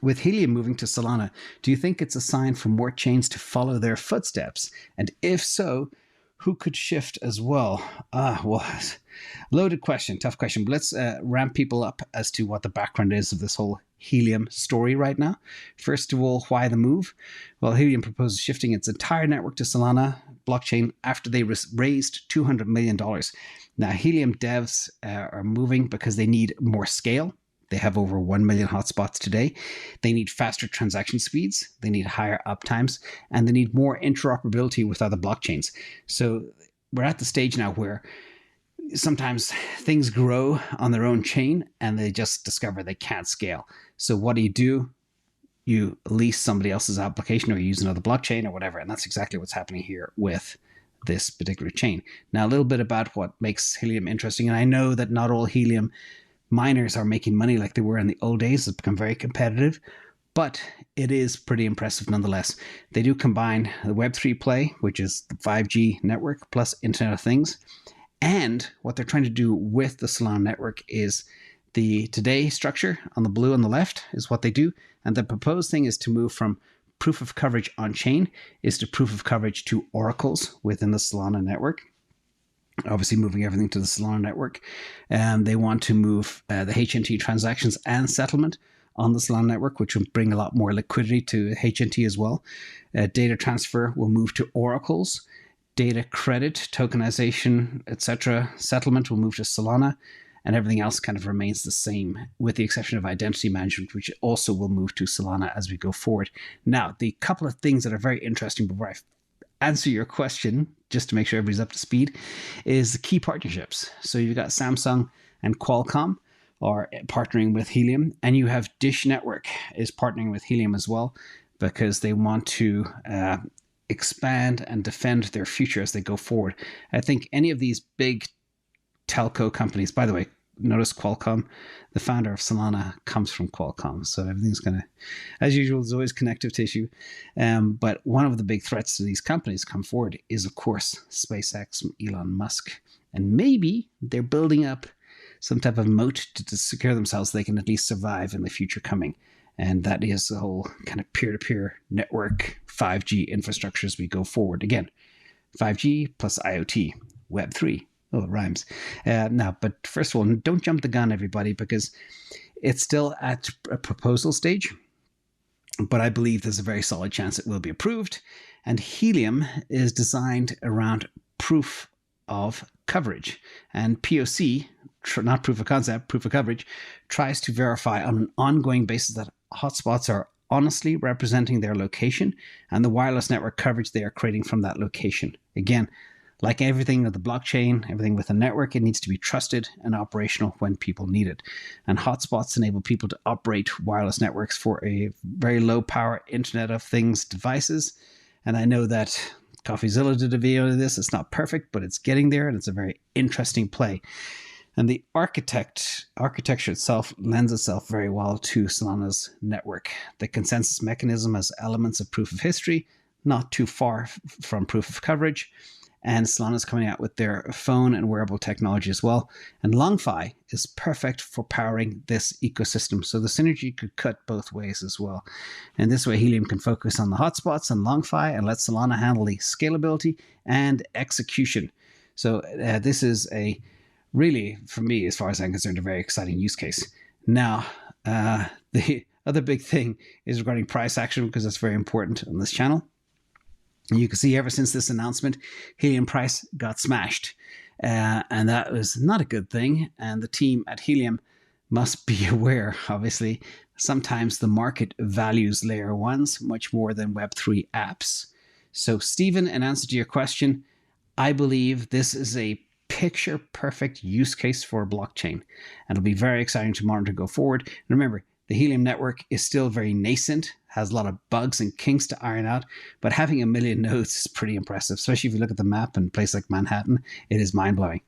With Helium moving to Solana, do you think it's a sign for more chains to follow their footsteps? And if so, who could shift as well? Well, loaded question, tough question. But let's ramp people up as to what the background is of this whole Helium story right now. First of all, why the move? Well, Helium proposes shifting its entire network to Solana blockchain after they raised $200 million. Now, Helium devs are moving because they need more scale. They have over 1 million hotspots today. They need faster transaction speeds. They need higher uptimes, and they need more interoperability with other blockchains. So we're at the stage now where sometimes things grow on their own chain and they just discover they can't scale. So what do? You lease somebody else's application or use another blockchain or whatever. And that's exactly what's happening here with this particular chain. Now, a little bit about what makes Helium interesting. And I know that not all Helium miners are making money like they were in the old days. It's become very competitive, but it is pretty impressive nonetheless. They do combine the Web3 play, which is the 5G network plus Internet of Things. And what they're trying to do with the Solana network is the today structure on the blue on the left is what they do. And the proposed thing is to move from proof of coverage on chain is to proof of coverage to oracles within the Solana network. Obviously moving everything to the Solana network. They want to move the HNT transactions and settlement on the Solana network, which will bring a lot more liquidity to HNT as well. Data transfer will move to oracles. Data credit, tokenization, etc. settlement will move to Solana, and everything else kind of remains the same, with the exception of identity management, which also will move to Solana as we go forward. Now, the couple of things that are very interesting before I answer your question, just to make sure everybody's up to speed, is the key partnerships. So you've got Samsung and Qualcomm are partnering with Helium, and you have Dish Network is partnering with Helium as well, because they want to expand and defend their future as they go forward. I think any of these big telco companies, by the way, notice Qualcomm, the founder of Solana comes from Qualcomm. So everything's going to, as usual, there's always connective tissue. But one of the big threats to these companies come forward is, of course, SpaceX from Elon Musk. And maybe they're building up some type of moat to secure themselves so they can at least survive in the future coming. And that is the whole kind of peer-to-peer network 5G infrastructure as we go forward. Again, 5G plus IoT, Web3. Oh, it rhymes. Now, but first of all, don't jump the gun, everybody, because it's still at a proposal stage. But I believe there's a very solid chance it will be approved. And Helium is designed around proof of coverage. And POC, not proof of concept, proof of coverage, tries to verify on an ongoing basis that hotspots are honestly representing their location and the wireless network coverage they are creating from that location. Again, like everything with the blockchain, everything with the network, it needs to be trusted and operational when people need it. And hotspots enable people to operate wireless networks for a very low power Internet of Things devices. And I know that CoffeeZilla did a video of this. It's not perfect, but it's getting there, and it's a very interesting play. And the architecture itself lends itself very well to Solana's network. The consensus mechanism has elements of proof of history, not too far from proof of coverage. And Solana's coming out with their phone and wearable technology as well. And LongFi is perfect for powering this ecosystem. So the synergy could cut both ways as well. And this way, Helium can focus on the hotspots and LongFi and let Solana handle the scalability and execution. So this is a really, for me, as far as I'm concerned, a very exciting use case. Now, the other big thing is regarding price action, because that's very important on this channel. You can see ever since this announcement, Helium price got smashed. And that was not a good thing. And the team at Helium must be aware, obviously, sometimes the market values layer ones much more than Web3 apps. So, Stephen, in answer to your question, I believe this is a picture perfect use case for a blockchain. And it'll be very exciting to monitor go forward. And remember, the Helium network is still very nascent, has a lot of bugs and kinks to iron out, but having 1 million nodes is pretty impressive, especially if you look at the map in a place like Manhattan. It is mind-blowing.